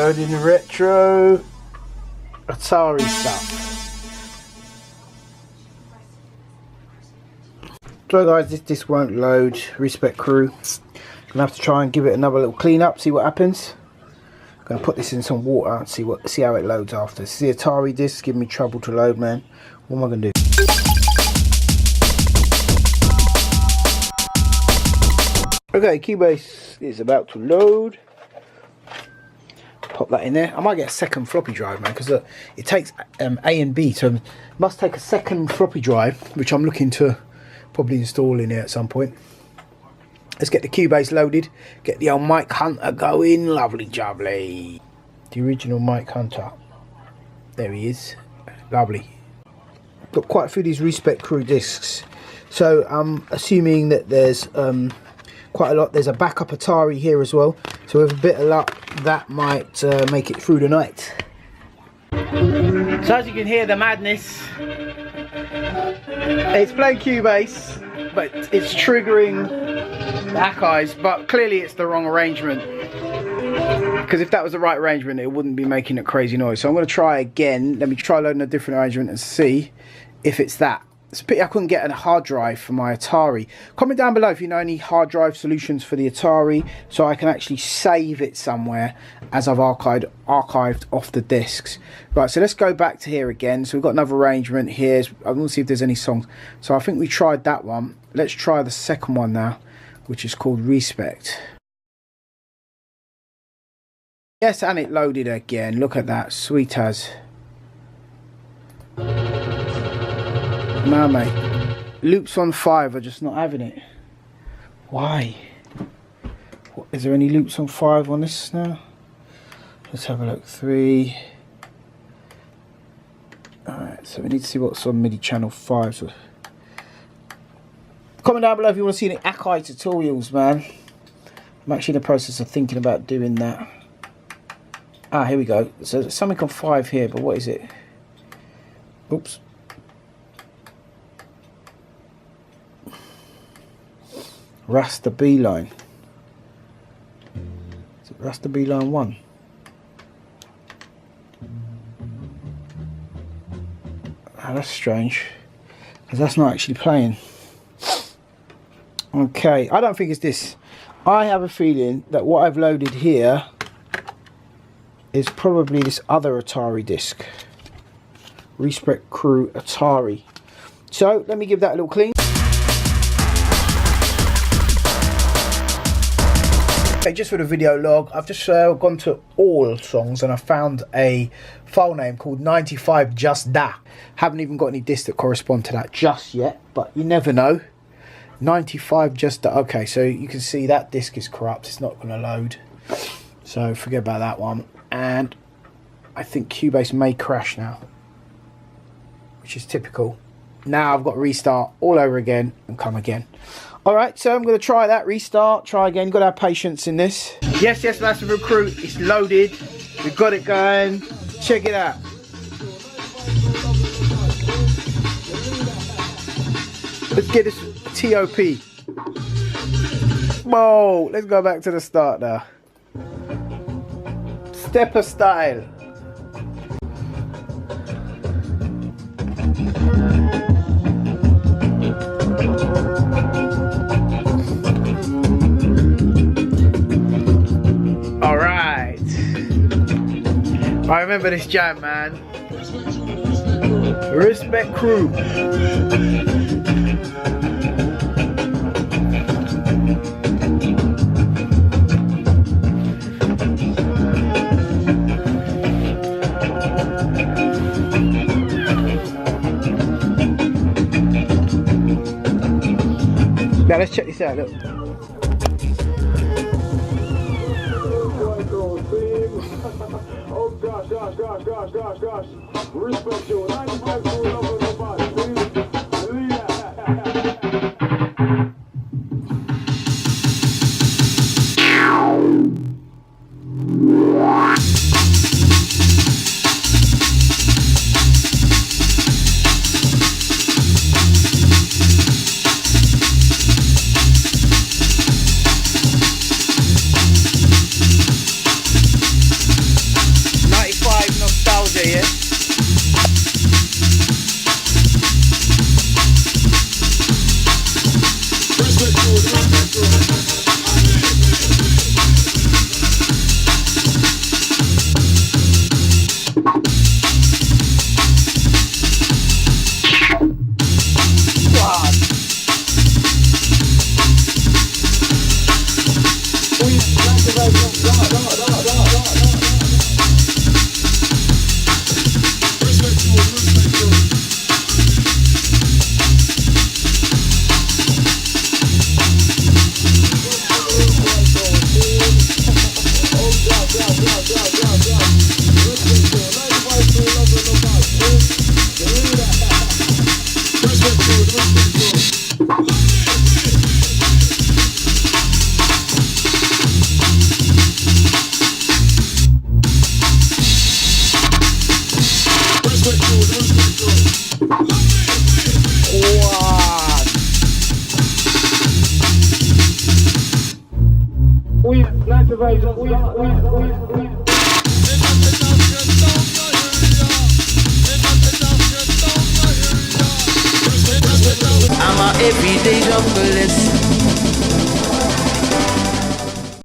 loading the retro Atari stuff. So guys, this won't load. Respect crew. Gonna have to try and give it another little clean up, see what happens. Gonna put this in some water and see how it loads after. This is the Atari disc, giving me trouble to load, man. What am I gonna do? Okay, Cubase is about to load. Pop that in there. I might get a second floppy drive, man, because it takes A and B, so it must take a second floppy drive, which I'm looking to probably install in here at some point. Let's get the Cubase loaded, get the old Mike Hunter going. Lovely jubbly. The original Mike Hunter. There he is. Lovely. Got quite a few of these Respect Crew discs, so I'm assuming that there's quite a lot. There's a backup Atari here as well, so with a bit of luck that might make it through the night. So as you can hear the madness, it's playing Cubase, but it's triggering the archives, but clearly it's the wrong arrangement, because if that was the right arrangement it wouldn't be making a crazy noise. So I'm going to try again. Let me try loading a different arrangement and see if it's that. It's a pity I couldn't get a hard drive for my Atari. Comment down below if you know any hard drive solutions for the Atari, so I can actually save it somewhere as I've archived off the discs. Right, so let's go back to here again. So we've got another arrangement here. I want to see if there's any songs. So I think we tried that one. Let's try the second one now, which is called Respect. Yes, and it loaded again. Look at that, sweet as. No, mate. Loops on 5 are just not having it. Why? What, is there any loops on 5 on this now? Let's have a look. 3. Alright, so we need to see what's on MIDI channel 5. So comment down below if you want to see any Akai tutorials, man. I'm actually in the process of thinking about doing that. Ah, here we go. So there's something on 5 here, but what is it? Oops. Raster B line. Is it Raster B line 1? Oh, that's strange, because that's not actually playing. Okay, I don't think it's this. I have a feeling that what I've loaded here is probably this other Atari disc. Respect Crew Atari. So let me give that a little clean. Okay, just for the video log, I've just gone to all songs and I found a file name called 95 Just Da. Haven't even got any discs that correspond to that just yet, but you never know. 95 Just Da. Okay, so you can see that disc is corrupt. It's not going to load. So forget about that one. And I think Cubase may crash now, which is typical. Now I've got to restart all over again and come again. Alright, so I'm going to try that, restart, try again. You've got to have patience in this. Yes, Massive Recruit, it's loaded. We've got it going. Check it out. Let's get this TOP. Whoa, let's go back to the start now. Stepper style. Alright. I remember this jam, man. Respect Crew. Now let's check this out, look. Oh gosh. Respect you. 95 to love nobody. I'm a everyday junglist.